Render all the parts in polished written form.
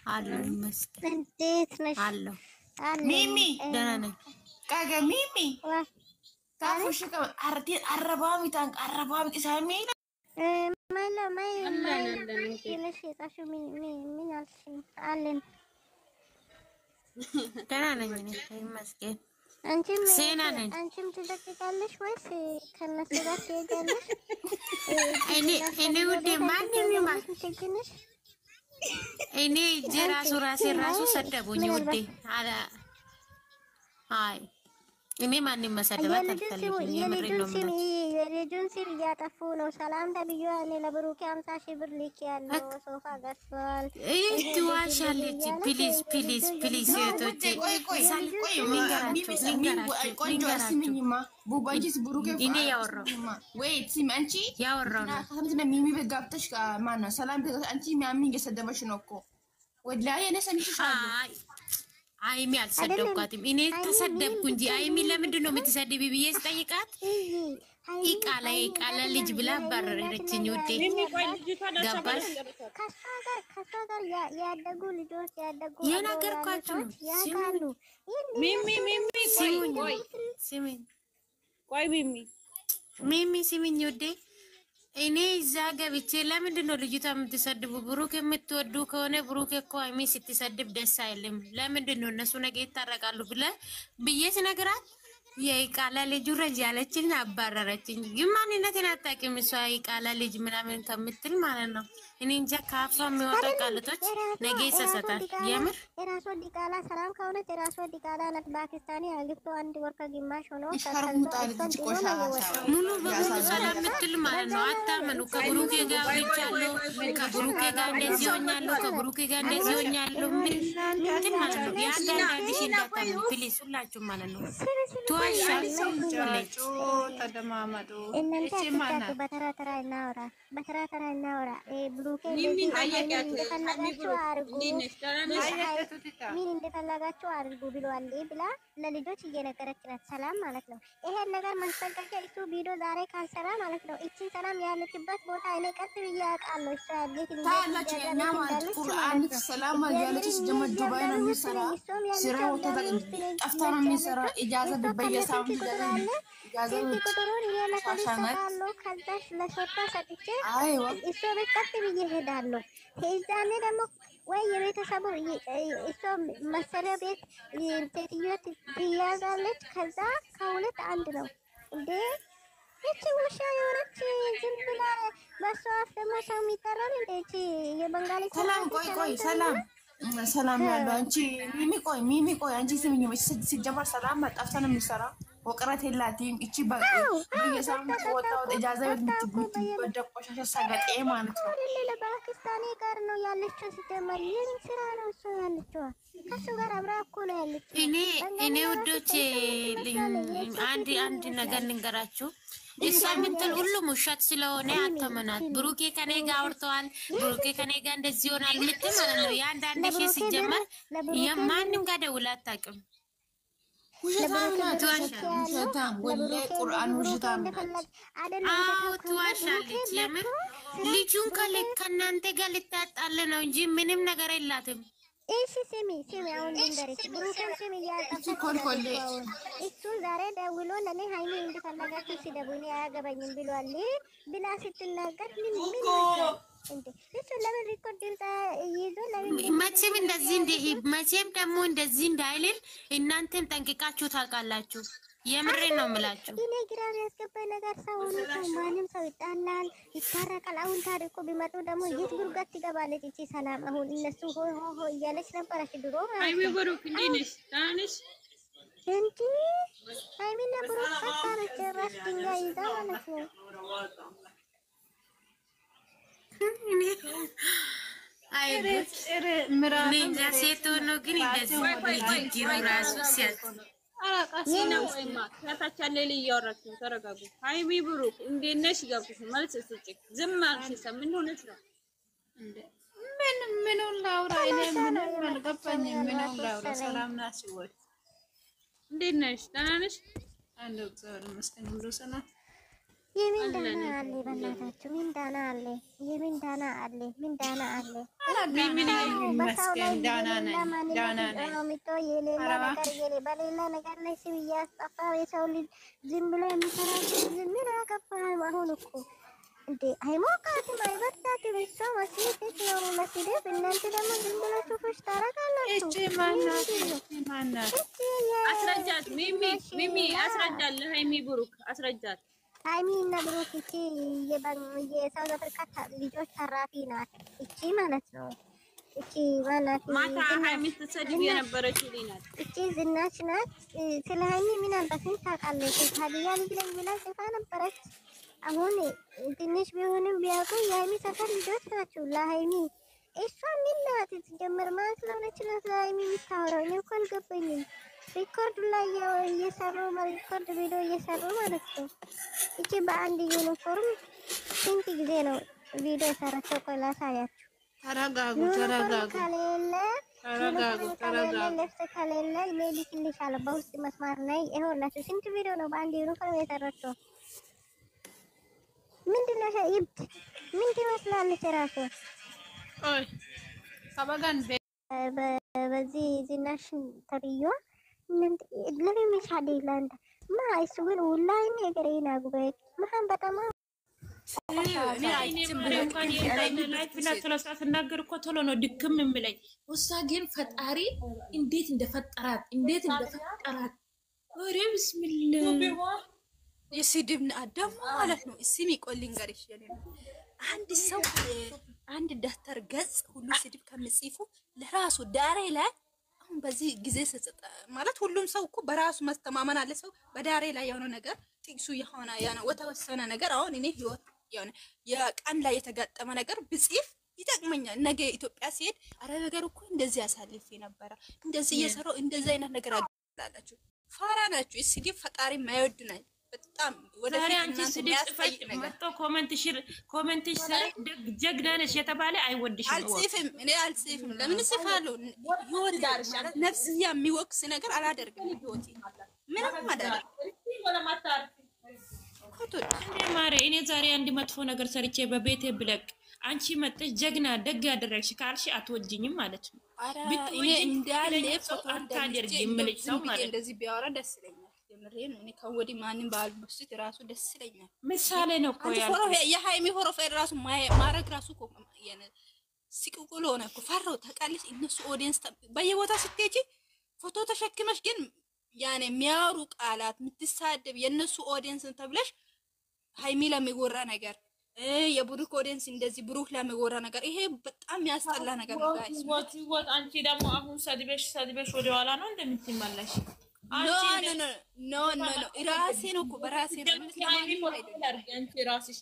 አለሁ ይመስገን። እንዴት ነሽ? አለሁ ሚሚ ደህና ነኝ። ካገ ሚሚ ታፉሽ አረባሚ ታንቅ አረባሚ ኢሳሚ ማለ ማይ ለሽ የጻሹ ምን አልሽኝ? አለን ደህና ነኝ እኔ ይመስገን። አንቺም ትደቅቃለሽ ወይስ ከነሱ ጋር ትሄጃለሽ? እኔ ውዴ ማንም ይማልሽ እኔ ራሴ ሰደቡኝ ውዴ አላ አይ እኔ ማንም መሰደባት አልፈልግም። የልጁን ስም እያጠፉ ነው። ሰላም ተብዬ እኔ ለብሩኬ 50 ሺህ ብር ልክ ያለው ሶፋ ገዝቷል። ትዋሻለች። ፕሊዝ ፕሊዝ ፕሊዝ ሴቶቼ ቡባጂስ ብሩኬ እኔ ያወራው ወይት ሲም አንቺ ያወራው ነው ከተምነ ሚሚ በጋብተሽ ማነው ሰላም አንቺ ሚያሚ እየሰደበሽ ነው እኮ ወላሂ እኔ ሰምቼሻለሁ። አይሚ አልሰደብኳትም እኔ ተሰደብኩ እንጂ አይሚ ለምንድን ነው የምትሰደቢ ብዬ ስጠይቃት ይቃላ ልጅ ብላ አባረረችኝ። ውዴ ገባሽ? ከሷ ጋር ያደጉ ልጆች የነገርኳችሁ ነው። ሚሚ ሲሚኝ ውዴ እኔ እዛ ገብቼ ለምንድን ነው ልጅቷ የምትሰድቡ? ብሩክ የምትወዱ ከሆነ ብሩክ እኮ አይሚ ስትሰድብ ደስ አይልም። ለምንድን ነው እነሱ ነገ ይታረቃሉ ብዬ ስነግራት የቃላ ልጁ ረጅ ያለችኝ አባረረችኝ። ግን ማንነቴን አታውቂም እሷ የቃላ ልጅ ምናምን ከምትል ማለት ነው። እኔ እንጃ ካፋ የሚወጣ ቃላቶች ነገ ይሰሰታል። የምር የራሷ ዲቃላ ሰላም ከሆነች የራሷ ዲቃላ ናት። ፓኪስታኒ አግብቶ 1 ወር ከግማሽ ሆኖ ሙሉ በሙሉ ሰላም የምትል ማለት ነው። አታመኑ። ከብሩኬ ጋር ብቻለሁ፣ ከብሩኬ ጋር እንደዚህ ሆኛለሁ፣ ከብሩኬ ጋር እንደዚህ ሆኛለሁ እንትን ማለት ነው። የአንዳንድሽ እንዳታመኑ ፕሊዝ ሁላችሁም ማለት ነው። ተደማመጡ። በተራ ተራ እናወራ። ምን እንደፈለጋችሁ አድርጉ ብሏል ብላ ለልጆች እየነገረች ናት። ሰላም ማለት ነው። ይሄን ነገር ማስጠንቀቂያ እሱ ቪዲዮ ዛሬ ካልሰራ ማለት ነው። እቺ ሰላም ያለችበት ቦታ እኔ ቀጥ ብዬ አውቃለሁ። እሷ ያለች ታላችሁ እና ማለት ቁርአን ሰላም ያለች ጀመ ዱባይ ነው የሚሰራ ስራው ጠፍታ ነው የሚሰራ ኢጃዛ በየሳምንቱ ኢጃዛ ቁጥሩን እየለካለሁ ከዛሽ ለሶታ ሰጥቼ እሱ ቤት ቀጥ ብዬ እሄዳለሁ። ከዛኔ ደግሞ ወይ የቤተሰቡ እሱ መሰሪያ ቤት ሴትዮዋ ትያዛለች። ከዛ ከሁለት አንድ ነው እንዴ እቺ ውሻ የሆነች ዝም ብላ በሷ አፍ ደግሞ ሰው የሚጠራል እንዴ? እቺ የበንጋሊ ሰላም ቆይ ሰላም ያለው አንቺ ሚሚ ቆይ አንቺ ስሚኝ ሲጀመር ሰላም ጠፍታ ነው የሚሰራ ወቅረት የላትም። እቺ በየሳምንቱ ወጣው ኢጃዛ ቤት የምትበደቅ ቆሻሻ ሰገጤ ማለት ነው። ለፓኪስታኒ ጋር ነው ያለችው። ሲጀመር ይሄን ስራ ነው እሱ ያለችው ከሱ ጋር አብራ እኮ ነው ያለችው። እኔ ውዶቼ አንድ ነገር ልንገራችሁ። እሷ የምትል ሁሉም ውሸት ስለሆነ አተመናት። ብሩኬ ከኔ ጋር አውርተዋል፣ ብሩኬ ከኔ ጋር እንደዚህ ይሆናል ምትል ማለት ነው። የአንዳንድ ሺህ ሲጀመር ማንም ጋር ደውላ አታውቅም። ትዋሻለች። የምር ልጁን ከእናንተ ጋር ልታጣለ ነው እንጂ ምንም ነገር የላትም። እሺ ስሚ አሁን ልንገርሽ፣ ብሩክን ስሚ እያጠፋች እሱ ዛሬ ደውሎ ለኔ ሃይሚ እንደፈለጋችሁ ሲደቡኝ አያገባኝም ብሏል ብላ ስትናገር ምን እንዴ እሱ ለምን ሪኮርድ ይዞ ለምን መቼም ደግሞ እንደዚህ እንዳይልል እናንተም ጠንቅቃችሁ ታውቃላችሁ። የምሬን ነው የምላችሁ። እኔ ግራ ያስገባኝ ነገር ሰው ነው ማንም ሰው ይጣላል ይታረቃል። አሁን ታሪኩ ቢመጡ ደግሞ የት ጉርጋት ትገባለች እቺ ሰላም። አሁን እነሱ ሆ እያለች ነበረች ድሮ ሃይሚ ብሩክ እንዴት ነሽ? እንጂ ሃይሚና ብሩክ ፈታረች ራስ ድንጋይ ይዛ ማለት ነው። ምን ሴት ሆኖ ግን እንደዚህ ንግግሩ ራሱ ሲያት አራቃሲና ወይማ ታታቻለ እያወራች ነው። ተረጋጉ። ሃይሚ ብሩክ እንዴት ነሽ? ገብተሽ መልስ ስጪ። ዝም አልሽ። ምን ሆነሽ ነው እንዴ? ምን ላውራ እኔ ምንም አልገባኝም። ምን ላውራ? ሰላም ናት ወይ? እንዴት ነሽ? ደህና ነሽ? አንድ እግዚአብሔር ይመስገን ሁሉ ሰላም። የምን ዳና አለ? በእናታችሁ ምን ዳና አለ? የምን ዳና አለ? ምን ዳና አለ? በሰው ላይ የሌላ ነገር በሌላ ነገር ላይ ስም እያስጠፋ የሰው ልጅ ዝም ብሎ የሚሰራ ምን አገባህ? አሁን እኮ እንዴ አይሞቃትም፣ አይበርዳትም። እሷ መስጊድ ነው መስጊድ። እናንተ ደግሞ ዝም ብላችሁ ፍሽ ታረጋላችሁ። እቺ ማናት? አስረጃት ሚሚ አስረጃት። ለሃይሚ ብሩክ አስረጃት። ሃይሚ እና ብሩክ እቺ የሳውዝ አፍሪካ ልጆች ተራፊ ናት። እቺ ማለት ነው። እቺ ማናት? ማታ ሃይሚ ስትሰድብ የነበረችው ልጅ ናት። እቺ ዝናሽ ናት። ስለ ሃይሚ ምን አባትን ታውቃለች? ሀዲያ ልጅ ላይ ብላ ጽፋ ነበረች። አሁን ትንሽ ቢሆንም ቢያውቁ የሃይሚ ሰፈር ልጆች ናቸው። ለሃይሚ እሷ ምን ናት? ጀመር ማለት ስለሆነች ለሃይሚ የምታወራው እኔ እኮ አልገባኝም። ሪኮርድ ላይ እየሰሩ ሪኮርድ ቪዲዮ እየሰሩ ማለት ነው። እቺ በአንድ ዩኒፎርም ስንት ጊዜ ነው ቪዲዮ የሰራቸው? ቆይ ላሳያችሁ። ተረጋጉ። ልብስ ከሌለ ልክልሻለሁ በውስጥ መስመር ላይ ይኸውላችሁ። ስንት ቪዲዮ ነው በአንድ ዩኒፎርም የሰራቸው? ምንድነው ይብት ምን ትመስላለች ራሱ? ኦይ ሰባጋን በዚህ ዝናሽ ተብዮ ለምን መሻደ ይላል ማ እሱ ግን ወላሂ ነገር ይናጉበይ ማን በጣም ስናገር እኮ ቶሎ ነው ድክም የምለኝ። እሷ ግን ፈጣሪ እንዴት እንደፈጠራት ወሬ ብስሚላ የስድብ ደግሞ ማለት ነው። እስሚ ቆሊን ጋር ይሽየኔ አንድ ሰው አንድ ዳክተር ገጽ ሁሉ ስድብ ከመጽፉ ለራሱ ዳሬ ላይ አሁን በዚህ ጊዜ ማለት ሁሉም ሰው እኮ በራሱ መስተማመን አለ። ሰው በዳሬ ላይ የሆነ ነገር ጥቅሱ የሆነ ወተወሰነ ነገር አሁን እኔ ህይወት የሆነ የቀን ላይ የተጋጠመ ነገር ብጽፍ ይጠቅመኛል። ነገ ኢትዮጵያ ሲሄድ አረ ነገር እኮ እንደዚህ አሳልፌ ነበር እንደዚህ እየሰራው እንደዚህ አይነት ነገር አላላችሁ። ፋራ ናችሁ። እስዲፍ ፈጣሪ ማይወድ ነው በጣም ወደ አንቺ ስድብ ጽፈሽ መጥቶ ኮሜንት ስር ጀግና ነሽ የተባለ አይወድሽም። አልጽፍም እኔ አልጽፍም። ለምን ጽፋለሁ? ህይወት ማለት ነፍስያ የሚወቅስ ነገር አላደርግም። ህይወቴ ምንም አደረግ ማሬ እኔ ዛሬ አንድ መጥፎ ነገር ሰርቼ በቤቴ ብለቅ አንቺ መጥተሽ ጀግና ደግ ያደረግሽ ካልሽ አትወጂኝም ማለት ነው። እኔ እንዳለ ፎቶ አታደርጊ የምልሽ ሰው ማለት እንደዚህ ቢያወራ ደስ ይለኛል። የምሬን እኔ ከወዲህ ማንንም ባልበስት ራሱ ደስ ይለኛል። ምሳሌ ነው እኮ ያለው የሃይሚ ሆሮፌር ራሱ ማረግ ራሱ እኮ የነ ሲቁቁሎ ነው እኮ ፈራው ታውቃለች። እነሱ ኦዲየንስ በየቦታ ስትሄጂ ፎቶ ተሸክመሽ ግን ያኔ የሚያወሩ ቃላት የምትሳደብ የነሱ ኦዲየንስ ተብለሽ ሃይሚ ለሚጎራ ነገር የብሩክ ኦዲየንስ እንደዚህ ብሩክ ለሚጎራ ነገር ይሄ በጣም ያስጠላ ነገር ነው። ጋይስ ወት አንቺ ደግሞ አሁን ሰድበሽ ወደ ኋላ ነው እንደምትመለሽ። ኖ ራሴ ነው እኮ በራሴ ነው። አንቺ ራስሽ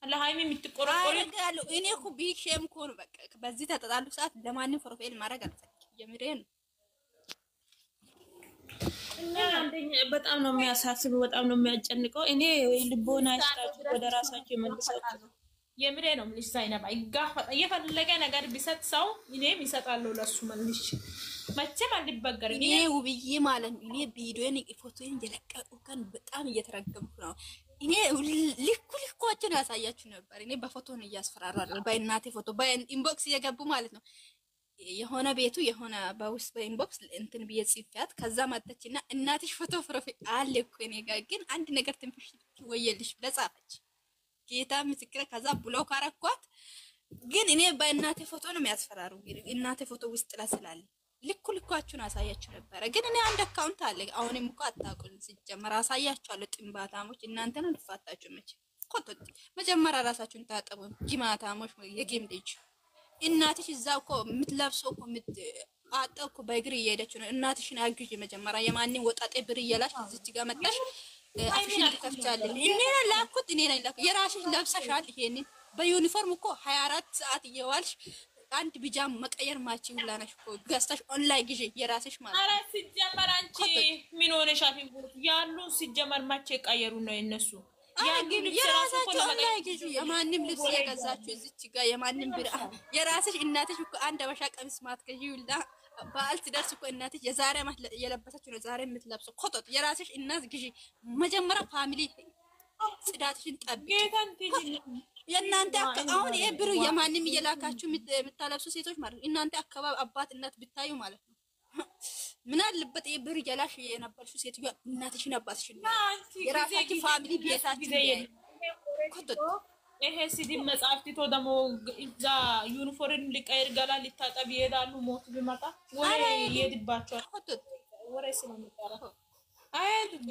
ለሃይሚ የምትቆረቆሪ ያለው እኔ እኮ ቢግ ሼም እኮ ነው። በቃ በዚህ ተጣጣሉ ሰዓት ለማንም ፕሮፋይል ማድረግ አልፈልግም። የምሬን ነው። እና አንደኛ በጣም ነው የሚያሳስበው፣ በጣም ነው የሚያጨንቀው። እኔ ልቦና ይስጣችሁ ወደ ራሳችሁ የመልሳችሁ። የምሬ ነው ምን ሳይነባ ይጋፋ የፈለገ ነገር ቢሰጥ ሰው እኔም ይሰጣለሁ ለሱ መልሽ መቼም አልበገር። እኔ ውብዬ ማለት ነው። እኔ ቪዲዮን ፎቶን የለቀቁ ቀን በጣም እየተረገምኩ ነው። እኔ ልኩዋችን ያሳያችሁ ነበር። እኔ በፎቶ ነው እያስፈራራለሁ። በእናቴ ፎቶ በኢንቦክስ እየገቡ ማለት ነው። የሆነ ቤቱ የሆነ በውስጥ በኢንቦክስ እንትን ብዬ ጽፌያት ከዛ መጣችና እናትሽ ፎቶ ፕሮፋይል አለ እኮ እኔ ጋር ግን አንድ ነገር ትንፍሽ ወየልሽ ለጻፈች ጌታ ምስክረ። ከዛ ብሎክ አረኳት። ግን እኔ በእናቴ ፎቶ ነው የሚያስፈራሩ። እናቴ ፎቶ ውስጥ ለስላለ ልኩዋችሁን አሳያችሁ ነበር። ግን እኔ አንድ አካውንት አለ። አሁንም እኮ አታውቁን። ሲጀመር አሳያችኋለሁ። ጥንባታሞች እናንተ ነው ልፋታችሁ መቼ ኮቶት መጀመሪያ ራሳችሁን ታጠቡ። ጊማታሞች የጌም ልጅ እናትሽ እዛ እኮ የምትለብሰው እኮ አጣው እኮ በእግር እየሄደች ነው። እናትሽን አግዢ መጀመሪያ። የማንን ወጣጤ ብር እየላሽ እዚች ጋር መጣሽ አፍሽን ትከፍቻለሽ። እኔ ላኩት እኔ ነኝ ላኩት። የራስሽ ለብሰሻል። ይሄንን በዩኒፎርም እኮ 24 ሰዓት እየዋልሽ አንድ ቢጃም መቀየር ማቺ ሁላነሽ እኮ ገዝተሽ ኦንላይን ግዢ የራስሽ ማለት ነው። አረ ሲጀመር አንቺ ምን ሆነሽ አፊን ያሉ ሲጀመር ማቼ ቀየሩ ነው የነሱ የራሳቸው ኦንላይን ግዢ። የማንም ልብስ የገዛችሁ እዚች ጋር የማንም ብር የራስሽ እናትሽ እኮ አንድ አበሻ ቀሚስ ማትገዢ ሁላ በዓል ትደርስ እኮ እናትሽ የዛሬ ዓመት የለበሰችው ነው ዛሬ የምትለብሰው ኮቶት የራስሽ እናት ግዢ መጀመሪያ። ፋሚሊ ጽዳትሽን ጠብቂ። ጌታን የእናንተ አሁን ይሄ ብሩ የማንም እየላካችሁ የምታለብሱ ሴቶች ማለት ነው። እናንተ አካባቢ አባት እናት ብታዩ ማለት ነው ምን አለበት ይሄ ብሩ እየላሽ የነበርሽው ሴትዮ እናትሽን አባትሽን የራሳችሁ ፋሚሊ ቤታችሁ ይሄ ሲዲም መጽሐፍት ቶ ደግሞ እዛ ዩኒፎርም ሊቀይር ገላ ሊታጠብ ይሄዳሉ። ሞት ቢመጣ ወይ ይሄድባቸዋል። ወሬ ስለሚጠራ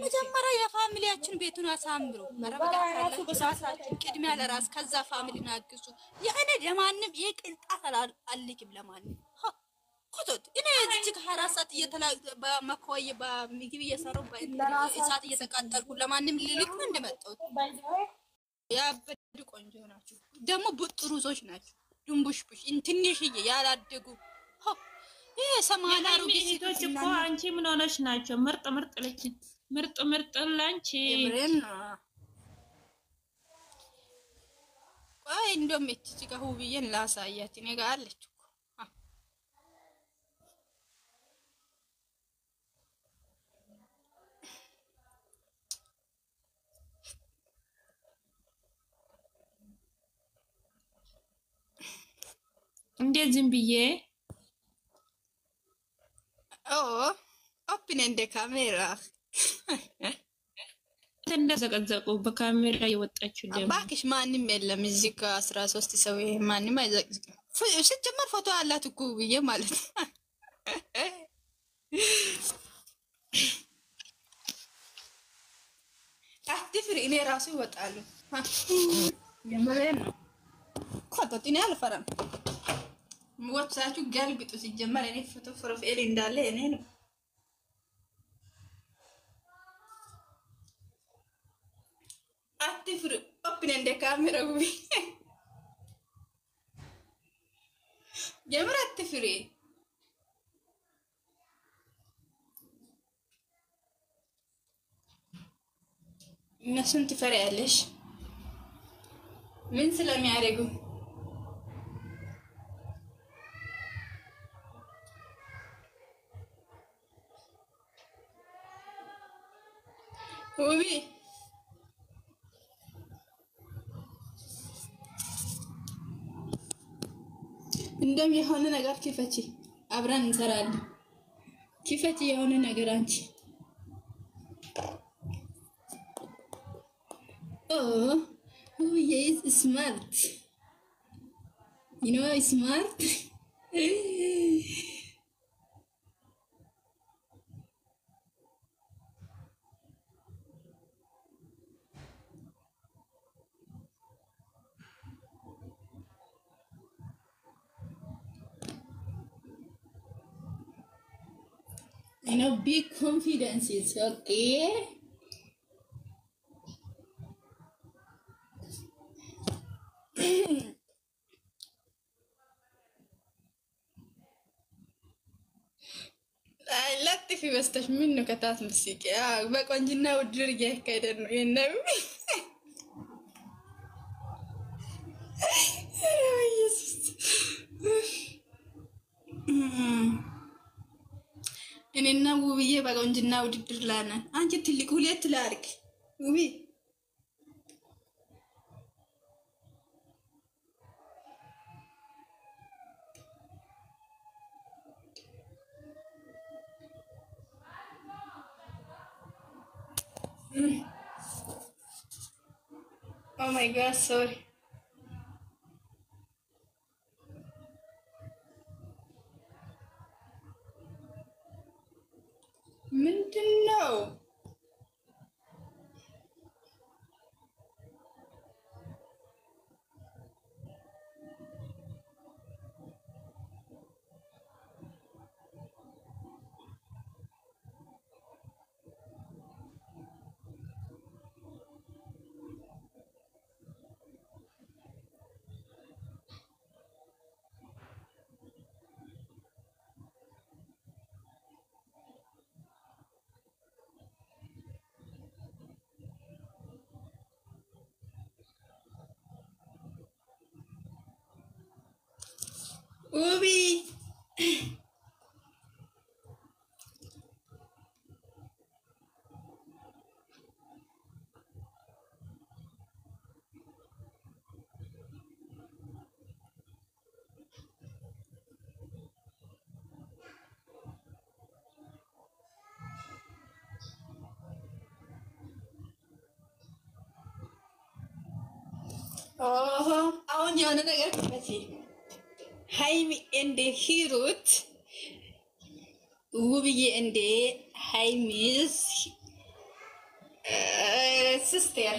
መጀመሪያ የፋሚሊያችን ቤቱን አሳምሩ። መረጋጋት በሳሳችን ቅድሚያ ለራስ ከዛ ፋሚሊን አግዙ። ያኔ ለማንም የቅንጣት አልልክም ለማንም ኮቶት እኔ እዚህ ከራሳት በመኮይ በምግብ እየሰራው በእሳት እየተቃጠልኩ ለማንም ልልክ ነው እንደመጣው ያበዱ ቆንጆ ናቸው። ደግሞ ቡጥሩዞች ናቸው። ድንቡሽቡሽ ትንሽዬ ያላደጉ ይሄ ሰማናሩ ሴቶች እኮ አንቺ ምን ሆነሽ ናቸው? ምርጥ ምርጥ ልጅ ምርጥ ምርጥ ላንቺ ቆይ እንደውም እቺ ጋር ውብዬን ላሳያት እኔ ጋር አለች እኮ እንዴት ዝም ብዬ ኦፕን እንደ ካሜራ እንደዘቀዘቁ በካሜራ የወጣችው ደግሞ እባክሽ ማንም የለም እዚህ ጋር 13 ሰው ማንም አይዘቅዝቅም። ሲጀመር ፎቶ አላት እኮ ብዬ ማለት ነው። አትፍሪ፣ እኔ ራሱ ይወጣሉ። የምሬን ነው። ኮቶት እኔ አልፈራም። ወጥታችሁ ገልብጡ። ሲጀመር እኔ ፎቶ ፕሮፋይል እንዳለ እኔ ነው። አትፍሪ፣ ኦፕን እንደ ካሜራ ውቢ የምር አትፍሪ። እነሱን ትፈሪያለሽ ምን ስለሚያደርጉ? ውቢ እንደም የሆነ ነገር ክፈቺ፣ አብረን እንሰራለን። ክፈቺ የሆነ ነገር አንቺ Oh, yes, smart. You know, smart. You know, big confidence is okay. ላጥፊ በስተሽ ምን ነው ከታት ምስቂ በቆንጅና ውድድር እያካሄደ ነው የነው እኔና ውብዬ በቆንጅና ውድድር ላና አንቺ ትልቅ ሁለት ላርክ ውቢ Oh my God, sorry. ምንድነው? ውቢ አሁን የሆነ ነገር ከመቼ ሃይሚ እንደ ሂሩት ውብዬ እንደ ሃይሚስ ሲስተር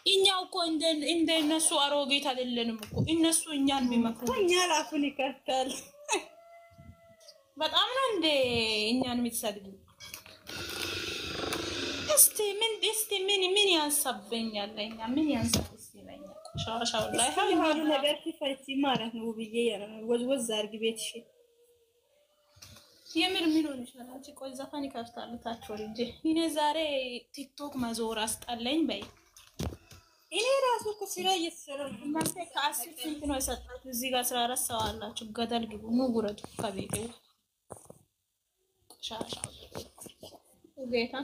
እኛው እኮ እንደ እነሱ አሮጌት አይደለንም እኮ እነሱ እኛን ቢመክሩ እኛ ላፉን ይከፍታል። በጣም ነው እንደ እኛን የምትሰድቡ። እስቲ ምን ያንሳበኛል? ለኛ ምን ያንሳብ? እስቲ ለኛ ሻሻው ላይ ያሉ ነገር ሲፈጽ ማለት ነው። ውብዬ ወዝወዝ አድርጊ ቤትሽ። የምር ምን ሆነ ይችላል? አንቺ ቆይ ዘፈን ይከፍታል ታቸው እንጂ እኔ ዛሬ ቲክቶክ መዞር አስጠለኝ በይ። እኔ ራሱ እኮ ስራ እየተሰራሁ እናንተ ከአስር ስንት ነው የሰጣችሁ? እዚህ ጋር 14 ሰው አላችሁ። ገደል ግቡ ነው ጉረዱ ከቤቴ ሻሻው ጌታ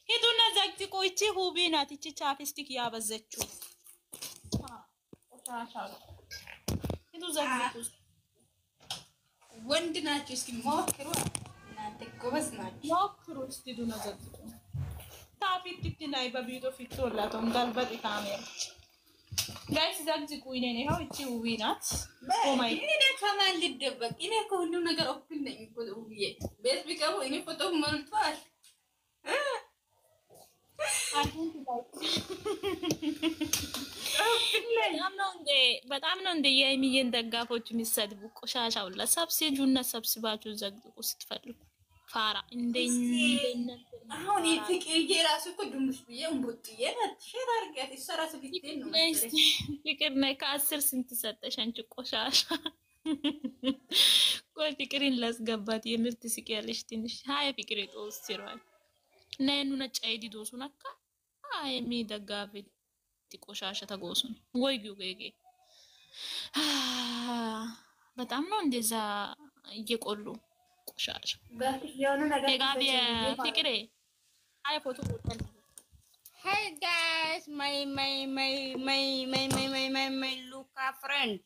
ሄዱና ዘግዝቆ እቺ ሁቢ ናት። እቺ ቻፕስቲክ ያበዘችው ሻሻው ሄዱ ዘግዝቁ። ወንድ ናችሁ። እስኪ ሞክሩ። እናንተ ጎበዝ ናችሁ። ሞክሩ እስቲ ሄዱና ዘግዝቁ። ታፒቲክ ናይ በቪዲዮ ፊት ወላቶም ጋልበጥ ካሜራች ጋይስ ዘግዝቁ። እኔ ነው እቺ ሁቢ ናት። ኦ ማይ እኔ ከማን ልደበቅ? እኔ ከሁሉ ነገር ኦፕን ነኝ እኮ ውብዬ። ቤት ቢገቡ እኔ ፎቶ ሞልቷል። በጣም ነው እንደ የሀይሚዬን ደጋፎች የሚሰድቡ። ቆሻሻው ለሰብስጁና ሰብስባችሁ ዘግዝቁ ስትፈልጉ። ፋራ እንደኛ አሁን ፍቅርዬ ራሱ እኮ ድምሽ ብዬ እንቦጥዬ ናት። ሼር አድርጊያት ይሰራስ ቢቴን ነው ፍቅር ነይ ከ10 ስንት ሰጠሽ አንቺ ቆሻሻ? ቆይ ፍቅርን ላስገባት የምርት ስቂያለሽ ትንሽ ሃይ ፍቅር ጦስ ሲሯል ነኑ ነጭ አይዲ ዶሱን አካ ሃይሚ ደጋፊ ቆሻሻ ተጎሱን ወይ ጉጌጌ በጣም ነው እንደዛ እየቆሉ ቆሻሻ ያኑ ነገር ደጋፊ ፍቅሬ አይ ፎቶ ወጣል። Hey guys, my Luca friend.